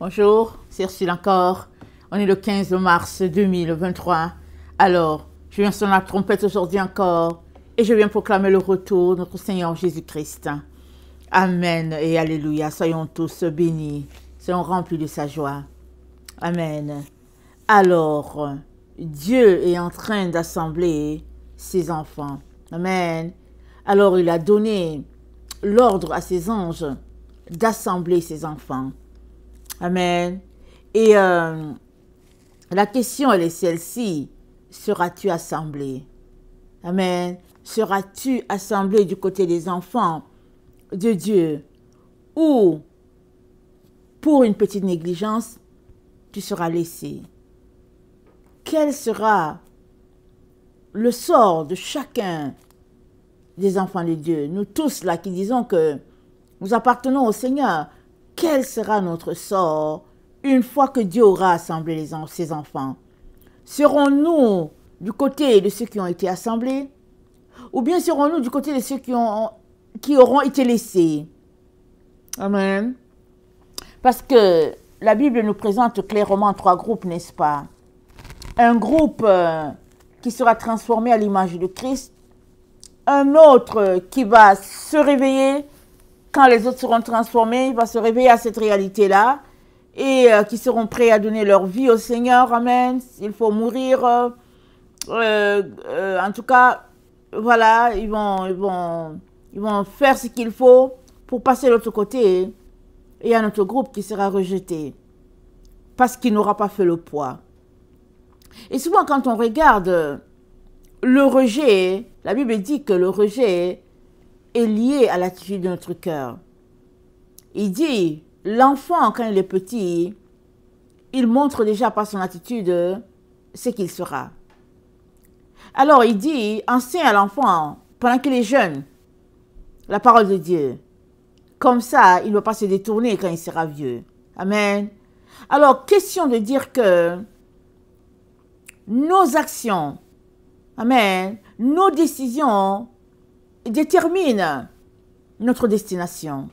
Bonjour, c'est Ursule encore. On est le 15 mars 2023. Alors, je viens sonner la trompette aujourd'hui encore et je viens proclamer le retour de notre Seigneur Jésus-Christ. Amen et alléluia. Soyons tous bénis, soyons remplis de sa joie. Amen. Alors, Dieu est en train d'assembler ses enfants. Amen. Alors, il a donné l'ordre à ses anges d'assembler ses enfants. Amen. Et la question, elle est celle-ci. Seras-tu assemblé? Amen. Seras-tu assemblé du côté des enfants de Dieu? Ou, pour une petite négligence, tu seras laissé? Quel sera le sort de chacun des enfants de Dieu? Nous tous là qui disons que nous appartenons au Seigneur, quel sera notre sort une fois que Dieu aura assemblé ses enfants? Serons-nous du côté de ceux qui ont été assemblés? Ou bien serons-nous du côté de ceux qui auront été laissés? Amen. Parce que la Bible nous présente clairement trois groupes, n'est-ce pas? Un groupe qui sera transformé à l'image de Christ. Un autre qui va se réveiller quand les autres seront transformés. Il va se réveiller à cette réalité-là. Et qui seront prêts à donner leur vie au Seigneur. Amen. Il faut mourir. En tout cas, voilà, ils vont faire ce qu'il faut pour passer de l'autre côté. Et il y a notre groupe qui sera rejeté parce qu'il n'aura pas fait le poids. Et souvent, quand on regarde le rejet, la Bible dit que le rejet est lié à l'attitude de notre cœur. Il dit, l'enfant, quand il est petit, il montre déjà par son attitude ce qu'il sera. Alors, il dit, enseigne à l'enfant, pendant qu'il est jeune, la parole de Dieu. Comme ça, il ne va pas se détourner quand il sera vieux. Amen. Alors, question de dire que nos actions, amen, nos décisions déterminent notre destination.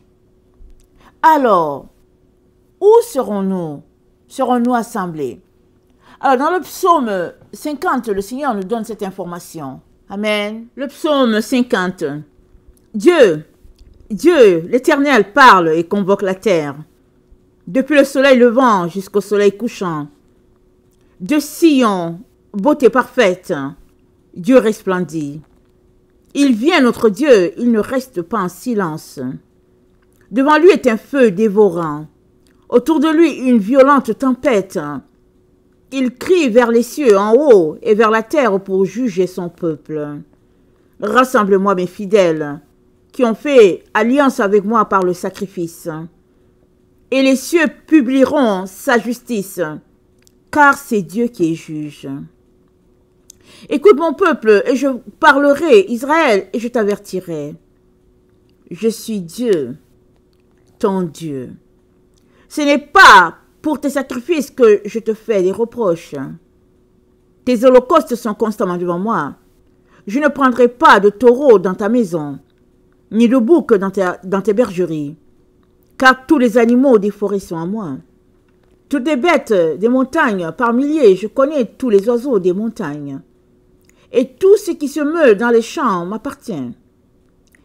Alors, où serons-nous? Serons-nous assemblés? Alors, dans le psaume 50, le Seigneur nous donne cette information. Amen. Le psaume 50. Dieu, l'Éternel parle et convoque la terre. Depuis le soleil levant jusqu'au soleil couchant. De Sion, beauté parfaite, Dieu resplendit. Il vient notre Dieu, il ne reste pas en silence. Devant lui est un feu dévorant. Autour de lui, une violente tempête. Il crie vers les cieux en haut et vers la terre pour juger son peuple. Rassemble-moi mes fidèles, qui ont fait alliance avec moi par le sacrifice. Et les cieux publieront sa justice, car c'est Dieu qui est juge. Écoute mon peuple, et je parlerai, Israël, et je t'avertirai. Je suis Dieu, ton Dieu. Ce n'est pas pour tes sacrifices que je te fais des reproches. Tes holocaustes sont constamment devant moi. Je ne prendrai pas de taureau dans ta maison, ni de bouc dans tes bergeries, car tous les animaux des forêts sont à moi. Toutes les bêtes des montagnes, par milliers, je connais tous les oiseaux des montagnes. Et tout ce qui se meut dans les champs m'appartient.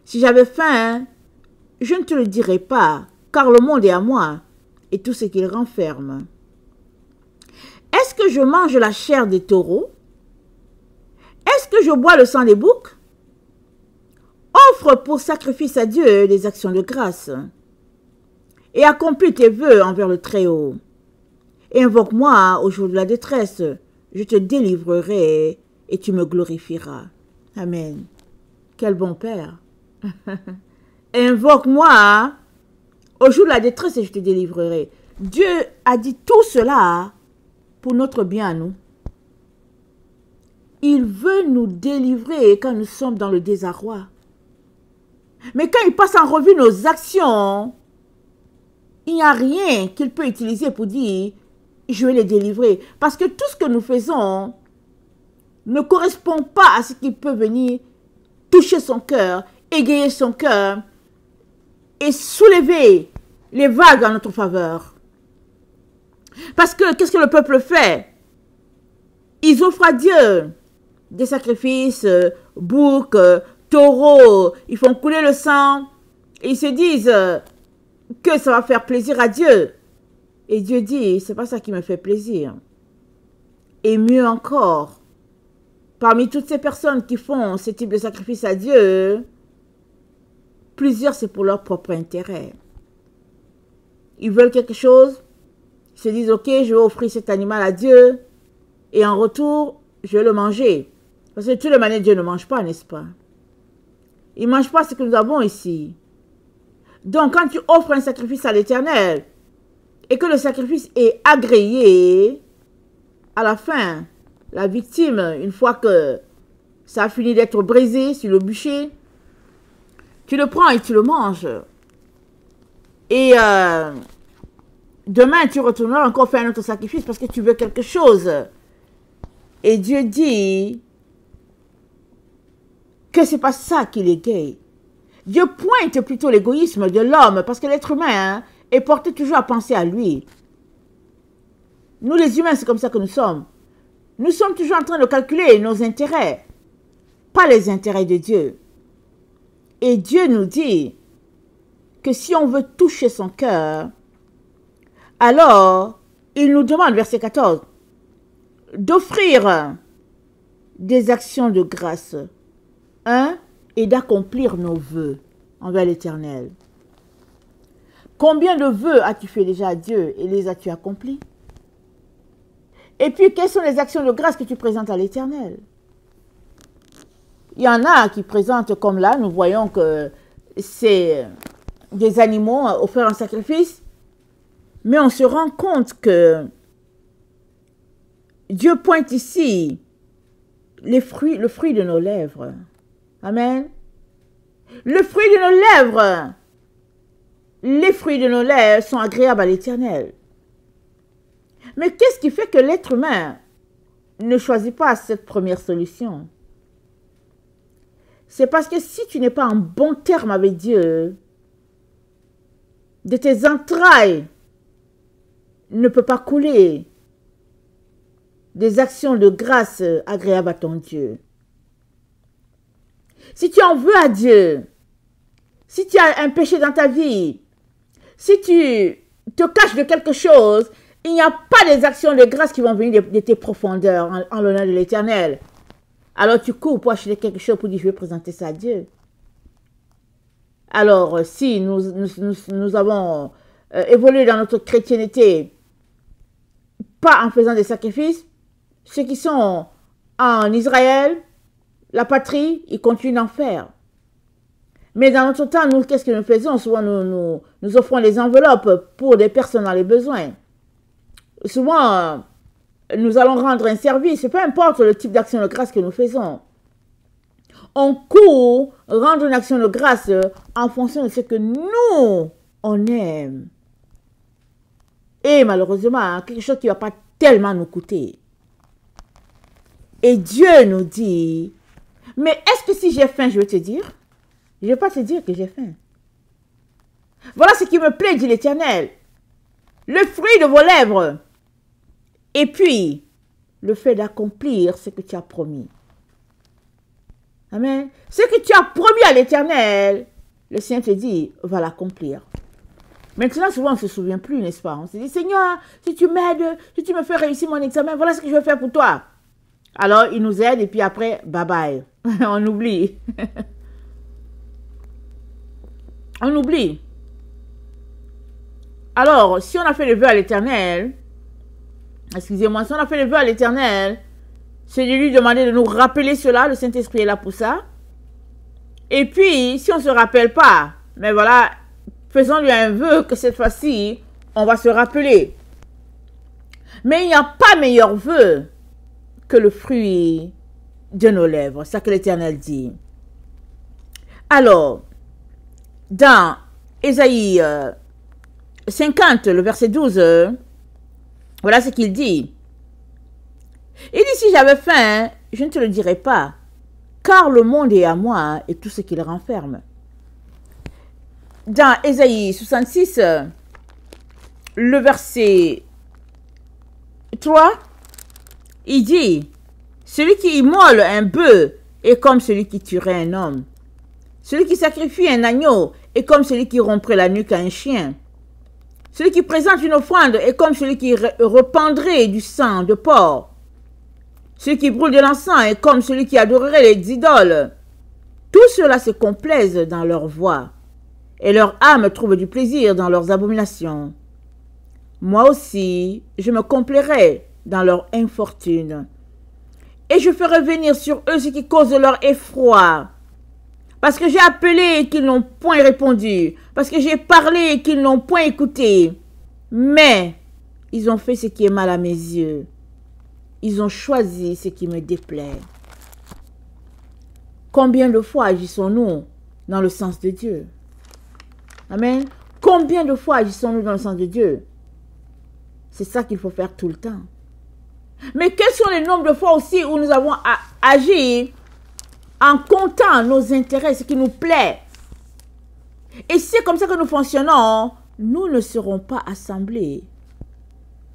Si j'avais faim, je ne te le dirais pas, car le monde est à moi, et tout ce qu'il renferme. Est-ce que je mange la chair des taureaux? Est-ce que je bois le sang des boucs? Offre pour sacrifice à Dieu des actions de grâce, et accomplis tes vœux envers le Très-Haut. Invoque-moi au jour de la détresse, je te délivrerai et tu me glorifieras. Amen. Quel bon Père. Invoque-moi au jour de la détresse et je te délivrerai. Dieu a dit tout cela pour notre bien à nous. Il veut nous délivrer quand nous sommes dans le désarroi. Mais quand il passe en revue nos actions, il n'y a rien qu'il peut utiliser pour dire « je vais les délivrer ». Parce que tout ce que nous faisons ne correspond pas à ce qui peut venir toucher son cœur, égayer son cœur et soulever les vagues en notre faveur. Parce que, qu'est-ce que le peuple fait? Ils offrent à Dieu des sacrifices, boucs, taureaux, ils font couler le sang, et ils se disent que ça va faire plaisir à Dieu. Et Dieu dit, c'est pas ça qui me fait plaisir. Et mieux encore, parmi toutes ces personnes qui font ce type de sacrifice à Dieu, plusieurs c'est pour leur propre intérêt. Ils veulent quelque chose, ils se disent, ok, je vais offrir cet animal à Dieu, et en retour, je vais le manger. Parce que de toutes les manières, Dieu ne mange pas, n'est-ce pas? Il ne mange pas ce que nous avons ici. Donc, quand tu offres un sacrifice à l'Éternel, et que le sacrifice est agréé, à la fin, la victime, une fois que ça a fini d'être brisé sur le bûcher, tu le prends et tu le manges. Et demain, tu retourneras encore faire un autre sacrifice parce que tu veux quelque chose. Et Dieu dit que c'est pas ça qui l'égaye. Dieu pointe plutôt l'égoïsme de l'homme parce que l'être humain est porté toujours à penser à lui. Nous les humains, c'est comme ça que nous sommes. Nous sommes toujours en train de calculer nos intérêts, pas les intérêts de Dieu. Et Dieu nous dit que si on veut toucher son cœur, alors il nous demande, verset 14, d'offrir des actions de grâce, et d'accomplir nos vœux envers l'Éternel. Combien de vœux as-tu fait déjà à Dieu et les as-tu accomplis? Et puis, quelles sont les actions de grâce que tu présentes à l'Éternel? Il y en a qui présentent comme là, nous voyons que c'est des animaux offerts en sacrifice, mais on se rend compte que Dieu pointe ici le fruit de nos lèvres. Amen. Le fruit de nos lèvres. Les fruits de nos lèvres sont agréables à l'Éternel. Mais qu'est-ce qui fait que l'être humain ne choisit pas cette première solution? C'est parce que si tu n'es pas en bon terme avec Dieu, de tes entrailles ne peut pas couler des actions de grâce agréables à ton Dieu. Si tu en veux à Dieu, si tu as un péché dans ta vie, si tu te caches de quelque chose, il n'y a pas des actions de grâce qui vont venir de tes profondeurs en l'honneur de l'Éternel. Alors tu cours pour acheter quelque chose pour dire je vais présenter ça à Dieu. Alors si nous avons évolué dans notre chrétienté, pas en faisant des sacrifices, ceux qui sont en Israël, la patrie, ils continuent d'en faire. Mais dans notre temps, nous, qu'est-ce que nous faisons? Souvent, nous offrons des enveloppes pour des personnes dans les besoins. Souvent, nous allons rendre un service, peu importe le type d'action de grâce que nous faisons. On court rendre une action de grâce en fonction de ce que nous, on aime. Et malheureusement, quelque chose qui ne va pas tellement nous coûter. Et Dieu nous dit, mais est-ce que si j'ai faim, je vais te dire? Je ne vais pas te dire que j'ai faim. Voilà ce qui me plaît, dit l'Éternel. Le fruit de vos lèvres. Et puis, le fait d'accomplir ce que tu as promis. Amen. Ce que tu as promis à l'Éternel, le Seigneur te dit, va l'accomplir. Maintenant, souvent, on ne se souvient plus, n'est-ce pas? On se dit, Seigneur, si tu m'aides, si tu me fais réussir mon examen, voilà ce que je vais faire pour toi. Alors, il nous aide et puis après, bye bye. On oublie. On oublie. Alors, si on a fait le vœu à l'Éternel, excusez-moi, si on a fait le vœu à l'Éternel, c'est de lui demander de nous rappeler cela, le Saint-Esprit est là pour ça. Et puis, si on ne se rappelle pas, mais voilà, faisons-lui un vœu que cette fois-ci, on va se rappeler. Mais il n'y a pas meilleur vœu que le fruit de nos lèvres. C'est ça que l'Éternel dit. Alors, dans Ésaïe 50, le verset 12, voilà ce qu'il dit. Il dit, si j'avais faim, je ne te le dirais pas, car le monde est à moi et tout ce qu'il renferme. Dans Ésaïe 66, le verset 3, il dit, celui qui immole un bœuf est comme celui qui tuerait un homme. Celui qui sacrifie un agneau est comme celui qui romprait la nuque à un chien. Celui qui présente une offrande est comme celui qui rependrait du sang de porc. Celui qui brûle de l'encens est comme celui qui adorerait les idoles. Tous ceux-là se complaisent dans leur voix, et leur âme trouve du plaisir dans leurs abominations. Moi aussi, je me complairai dans leur infortune, et je ferai venir sur eux ce qui cause leur effroi. Parce que j'ai appelé et qu'ils n'ont point répondu, parce que j'ai parlé et qu'ils n'ont point écouté. Mais ils ont fait ce qui est mal à mes yeux. Ils ont choisi ce qui me déplaît. Combien de fois agissons-nous dans le sens de Dieu? Amen. Combien de fois agissons-nous dans le sens de Dieu? C'est ça qu'il faut faire tout le temps. Mais quels sont les nombres de fois aussi où nous avons agi en comptant nos intérêts, ce qui nous plaît? Et c'est comme ça que nous fonctionnons. Nous ne serons pas assemblés.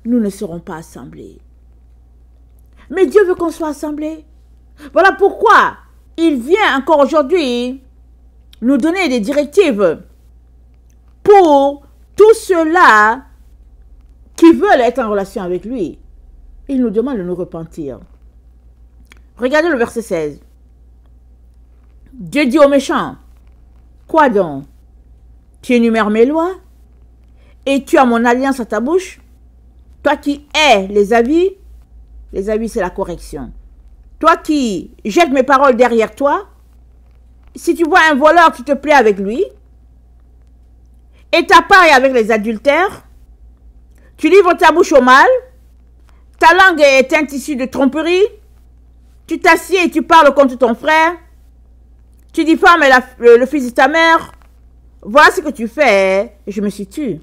Nous ne serons pas assemblés. Mais Dieu veut qu'on soit assemblés. Voilà pourquoi il vient encore aujourd'hui nous donner des directives pour tous ceux-là qui veulent être en relation avec lui. Il nous demande de nous repentir. Regardez le verset 16. Dieu dit aux méchants, quoi donc? Tu énumères mes lois et tu as mon alliance à ta bouche? Toi qui hais les avis c'est la correction. Toi qui jettes mes paroles derrière toi, si tu vois un voleur, tu te plais avec lui, et ta part est avec les adultères, tu livres ta bouche au mal, ta langue est un tissu de tromperie, tu t'assieds et tu parles contre ton frère, tu diffames le fils de ta mère, voilà ce que tu fais, et je me suis tue.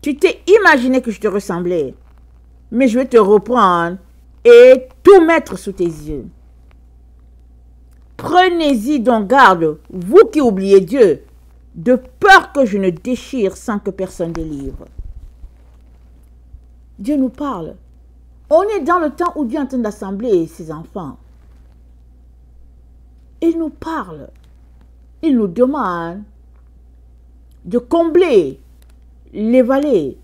Tu t'es imaginé que je te ressemblais, mais je vais te reprendre et tout mettre sous tes yeux. Prenez-y donc garde, vous qui oubliez Dieu, de peur que je ne déchire sans que personne délivre. Dieu nous parle. On est dans le temps où Dieu est en train d'assembler ses enfants. Il nous parle. Il nous demande de combler les vallées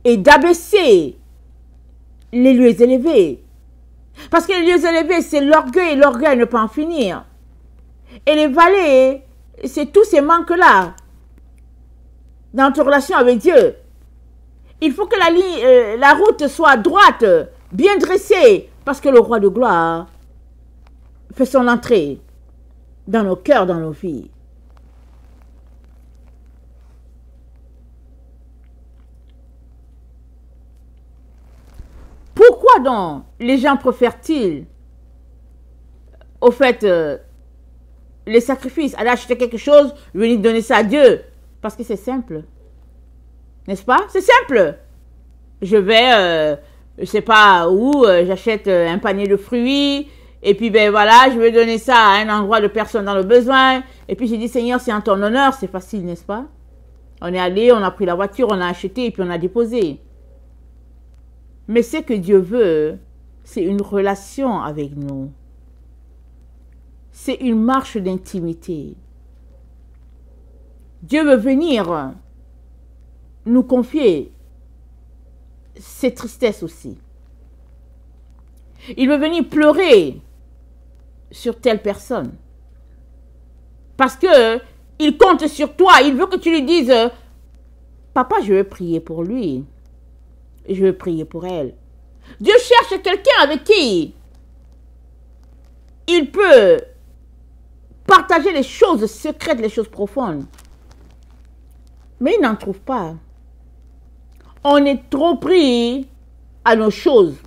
et d'abaisser les lieux élevés. Parce que les lieux élevés, c'est l'orgueil et l'orgueil ne peut en finir. Et les vallées, c'est tous ces manques-là dans notre relation avec Dieu. Il faut que la route soit droite, bien dressée, parce que le roi de gloire fait son entrée dans nos cœurs, dans nos vies. Pourquoi donc les gens préfèrent-ils au fait les sacrifices, aller acheter quelque chose, venir donner ça à Dieu? Parce que c'est simple. N'est-ce pas? C'est simple. Je vais, je sais pas où, j'achète un panier de fruits, et puis ben voilà, je vais donner ça à un endroit de personne dans le besoin, et puis j'ai dit, Seigneur, c'est en ton honneur, c'est facile, n'est-ce pas? On est allé, on a pris la voiture, on a acheté, et puis on a déposé. Mais ce que Dieu veut, c'est une relation avec nous. C'est une marche d'intimité. Dieu veut venir nous confier ses tristesses aussi. Il veut venir pleurer sur telle personne. Parce que il compte sur toi. Il veut que tu lui dises, papa, je vais prier pour lui. Je vais prier pour elle. Dieu cherche quelqu'un avec qui il peut partager les choses secrètes, les choses profondes. Mais il n'en trouve pas. On est trop pris à nos choses.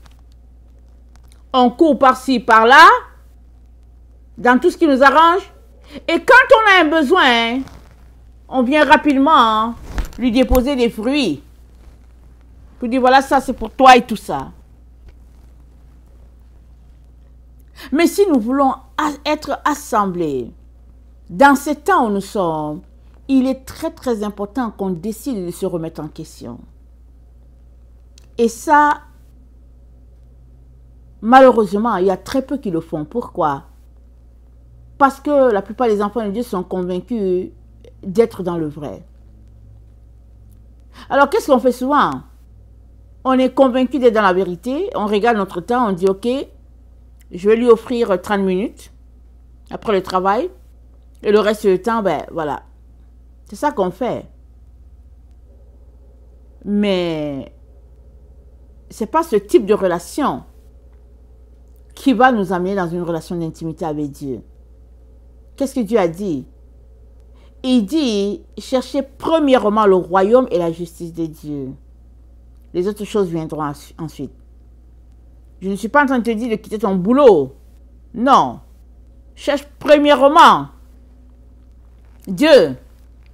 On court par-ci, par-là, dans tout ce qui nous arrange. Et quand on a un besoin, on vient rapidement lui déposer des fruits. Pour dire, voilà, ça c'est pour toi et tout ça. Mais si nous voulons être assemblés dans ce temps où nous sommes, il est très très important qu'on décide de se remettre en question. Et ça, Malheureusement, il y a très peu qui le font. Pourquoi? Parce que la plupart des enfants de Dieu sont convaincus d'être dans le vrai. Alors, qu'est-ce qu'on fait souvent? On est convaincu d'être dans la vérité, on regarde notre temps, on dit, ok, je vais lui offrir 30 minutes après le travail, et le reste du temps, ben voilà. C'est ça qu'on fait. Mais c'est pas ce type de relation qui va nous amener dans une relation d'intimité avec Dieu. Qu'est-ce que Dieu a dit? Il dit, cherchez premièrement le royaume et la justice de Dieu. Les autres choses viendront ensuite. Je ne suis pas en train de te dire de quitter ton boulot. Non. Cherche premièrement Dieu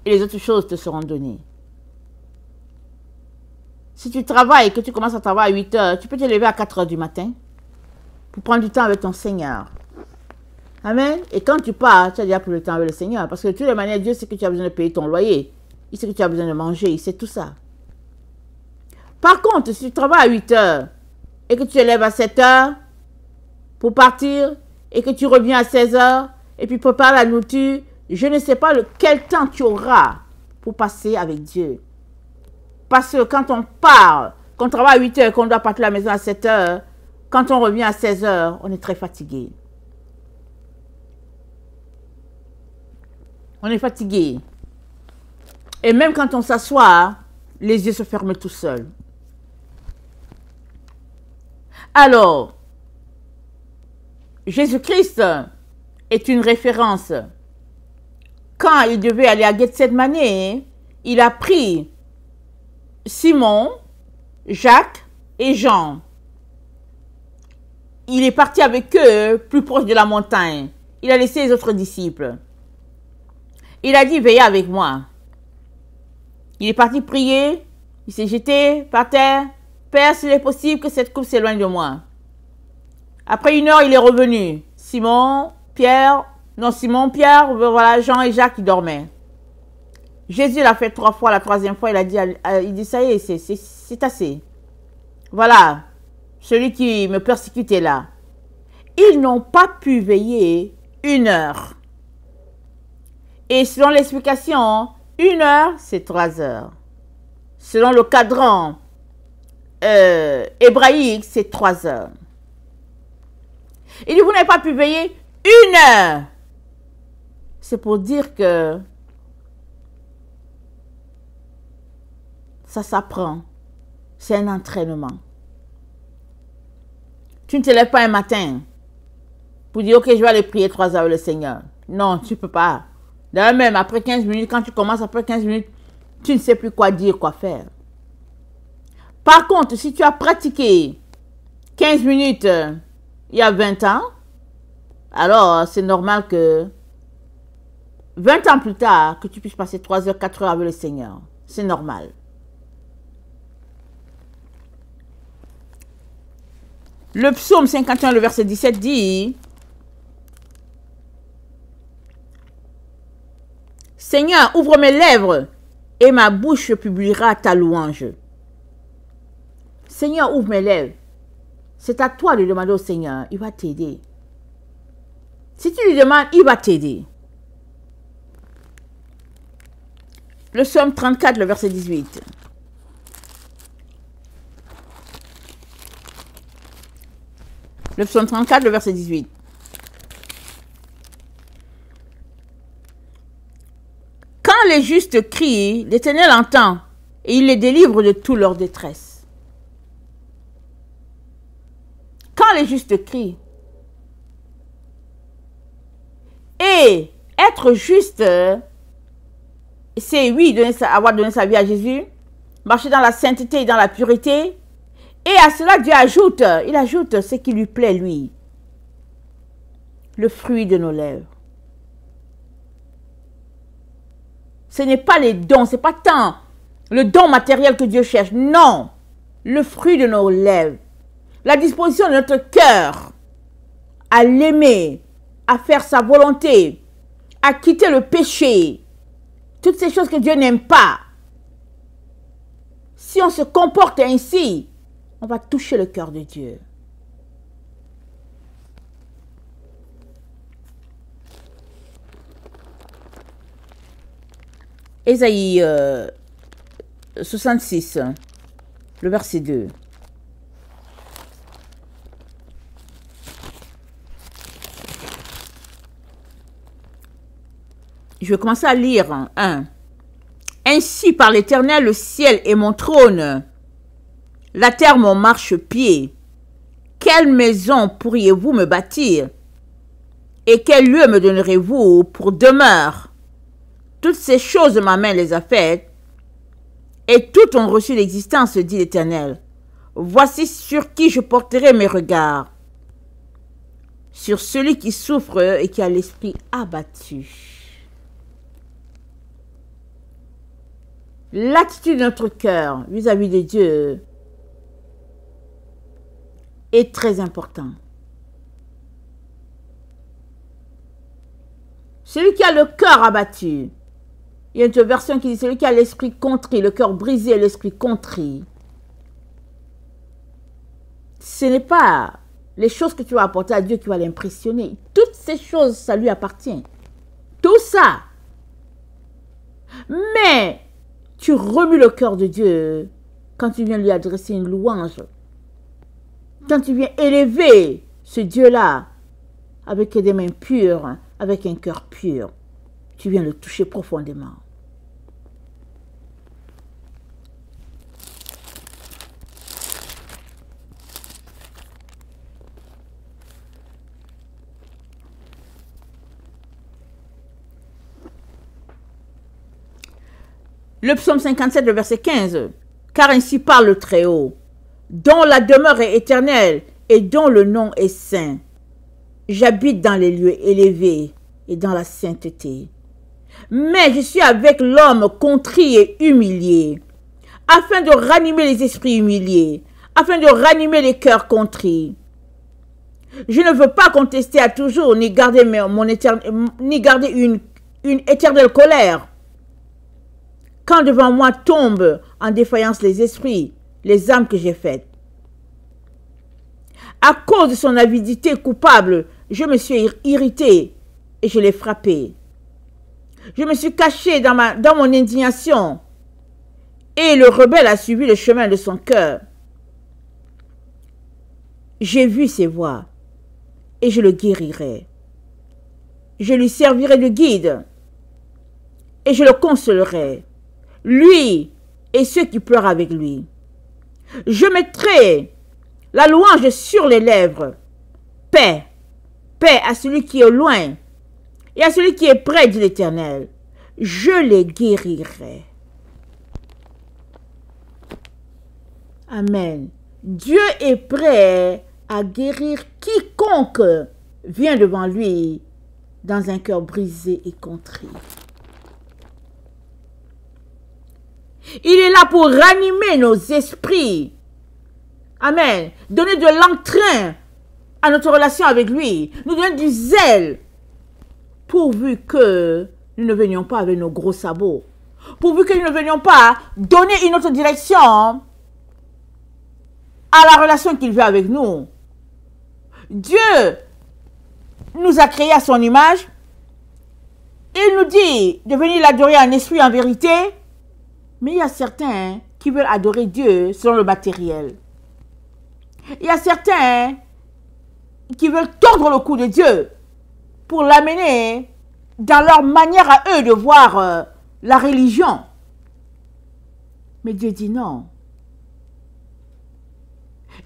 et les autres choses te seront données. Si tu travailles et que tu commences à travailler à 8 heures, tu peux te lever à 4 heures du matin pour prendre du temps avec ton Seigneur. Amen. Et quand tu pars, tu as déjà pris le temps avec le Seigneur. Parce que de toutes les manières, Dieu sait que tu as besoin de payer ton loyer. Il sait que tu as besoin de manger. Il sait tout ça. Par contre, si tu travailles à 8 heures et que tu te lèves à 7 heures pour partir et que tu reviens à 16 heures et puis prépares la nourriture, je ne sais pas quel temps tu auras pour passer avec Dieu. Parce que quand on part, qu'on travaille à 8 heures, qu'on doit partir à la maison à 7 heures, quand on revient à 16 heures, on est très fatigué. On est fatigué. Et même quand on s'assoit, les yeux se ferment tout seuls. Alors, Jésus-Christ est une référence. Quand il devait aller à Gethsemane, il a pris Simon, Jacques et Jean. Il est parti avec eux plus proche de la montagne. Il a laissé les autres disciples. Il a dit, veillez avec moi. Il est parti prier. Il s'est jeté par terre. Père, s'il est possible que cette coupe s'éloigne de moi. Après 1 heure, il est revenu. Simon, Pierre, voilà, Jean et Jacques qui dormaient. Jésus l'a fait 3 fois. La 3e fois, il dit, ça y est, c'est assez. Voilà, celui qui me persécute est là. Ils n'ont pas pu veiller 1 heure. Et selon l'explication, 1 heure, c'est 3 heures. Selon le cadran hébraïque, c'est 3 heures. Il dit, vous n'avez pas pu veiller 1 heure. C'est pour dire que ça s'apprend. C'est un entraînement. Tu ne te lèves pas un matin pour dire, ok, je vais aller prier 3 heures avec le Seigneur. Non, tu ne peux pas. D'ailleurs, même après 15 minutes, quand tu commences après 15 minutes, tu ne sais plus quoi dire, quoi faire. Par contre, si tu as pratiqué 15 minutes il y a 20 ans, alors c'est normal que 20 ans plus tard, que tu puisses passer 3 heures, 4 heures avec le Seigneur. C'est normal. Le psaume 51, le verset 17 dit, Seigneur, ouvre mes lèvres et ma bouche publiera ta louange. Seigneur, ouvre mes lèvres. C'est à toi de demander au Seigneur. Il va t'aider. Si tu lui demandes, il va t'aider. Le psaume 34, le verset 18. Le psaume 34, le verset 18. Quand les justes crient, l'Éternel entend et il les délivre de toute leur détresse. Quand les justes crient. Et être juste, c'est oui, avoir donné sa vie à Jésus, marcher dans la sainteté et dans la pureté. Et à cela, Dieu ajoute, il ajoute ce qui lui plaît, lui. Le fruit de nos lèvres. Ce n'est pas les dons, ce n'est pas tant le don matériel que Dieu cherche. Non, le fruit de nos lèvres. La disposition de notre cœur à l'aimer, à faire sa volonté, à quitter le péché. Toutes ces choses que Dieu n'aime pas. Si on se comporte ainsi, on va toucher le cœur de Dieu. Ésaïe 66, le verset 2. Je vais commencer à lire. 1. Ainsi par l'Éternel, le ciel est mon trône, la terre mon marchepied. Quelle maison pourriez-vous me bâtir? Et quel lieu me donnerez-vous pour demeure? Toutes ces choses, ma main les a faites, et toutes ont reçu l'existence, dit l'Éternel. Voici sur qui je porterai mes regards, sur celui qui souffre et qui a l'esprit abattu. L'attitude de notre cœur vis-à-vis de Dieu est très important. Celui qui a le cœur abattu, il y a une version qui dit celui qui a l'esprit contrit, le cœur brisé et l'esprit contrit. Ce n'est pas les choses que tu vas apporter à Dieu qui va l'impressionner. Toutes ces choses, ça lui appartient. Tout ça. Mais tu remues le cœur de Dieu quand tu viens lui adresser une louange. Quand tu viens élever ce Dieu-là avec des mains pures, avec un cœur pur, tu viens le toucher profondément. Le psaume 57, le verset 15. Car ainsi parle le Très-Haut, dont la demeure est éternelle et dont le nom est saint. J'habite dans les lieux élevés et dans la sainteté. Mais je suis avec l'homme contrit et humilié, afin de ranimer les esprits humiliés, afin de ranimer les cœurs contrits. Je ne veux pas contester à toujours, ni garder une éternelle colère. Quand devant moi tombent en défaillance les esprits, les âmes que j'ai faites. À cause de son avidité coupable, je me suis irrité et je l'ai frappé. Je me suis caché dans mon indignation et le rebelle a suivi le chemin de son cœur. J'ai vu ses voies et je le guérirai. Je lui servirai de guide et je le consolerai, lui et ceux qui pleurent avec lui. Je mettrai la louange sur les lèvres. Paix, paix à celui qui est au loin et à celui qui est près, dit l'Éternel. Je les guérirai. Amen. Dieu est prêt à guérir quiconque vient devant lui dans un cœur brisé et contrit. Il est là pour ranimer nos esprits. Amen. Donner de l'entrain à notre relation avec lui. Nous donner du zèle. Pourvu que nous ne venions pas avec nos gros sabots. Pourvu que nous ne venions pas donner une autre direction à la relation qu'il veut avec nous. Dieu nous a créés à son image. Il nous dit de venir l'adorer en esprit et en vérité. Mais il y a certains qui veulent adorer Dieu selon le matériel. Il y a certains qui veulent tordre le cou de Dieu pour l'amener dans leur manière à eux de voir la religion. Mais Dieu dit non.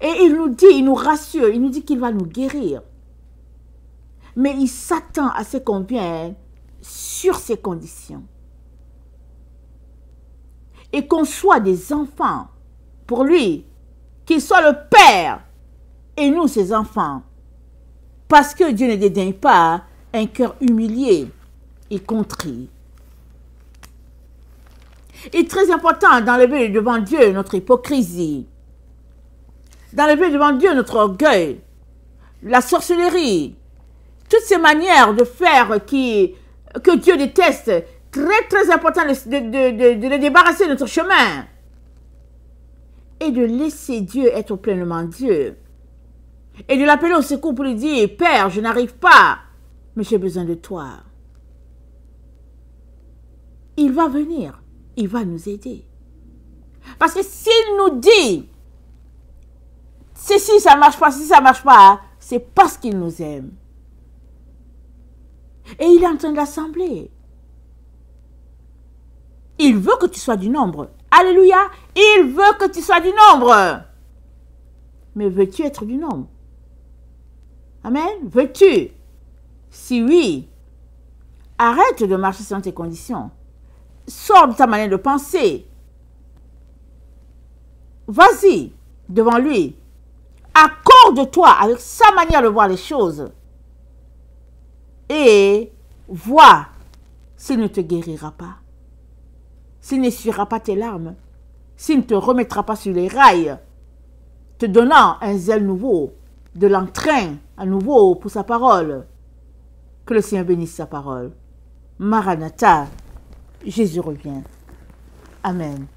Et il nous dit, il nous rassure, il nous dit qu'il va nous guérir. Mais il s'attend à ce qu'on vienne sur ces conditions. Et qu'on soit des enfants pour lui, qu'il soit le Père et nous ses enfants. Parce que Dieu ne dédaigne pas un cœur humilié et contrit. Il est très important d'enlever devant Dieu notre hypocrisie, d'enlever devant Dieu notre orgueil, la sorcellerie, toutes ces manières de faire que Dieu déteste. Très très important de le débarrasser de notre chemin et de laisser Dieu être pleinement Dieu et de l'appeler au secours pour lui dire: Père, je n'arrive pas, mais j'ai besoin de toi. il va venir, il va nous aider. Parce que s'il nous dit, si ça marche pas, si ça marche pas, c'est parce qu'il nous aime. Et il est en train d'assembler. Il veut que tu sois du nombre. Alléluia. Il veut que tu sois du nombre. Mais veux-tu être du nombre? Amen. Veux-tu? Si oui, arrête de marcher selon tes conditions. Sors de ta manière de penser. Vas-y devant lui. Accorde-toi avec sa manière de voir les choses. Et vois s'il ne te guérira pas. S'il n'essuiera pas tes larmes. S'il ne te remettra pas sur les rails. Te donnant un zèle nouveau. De l'entrain à nouveau pour sa parole. Que le Seigneur bénisse sa parole. Maranatha, Jésus revient. Amen.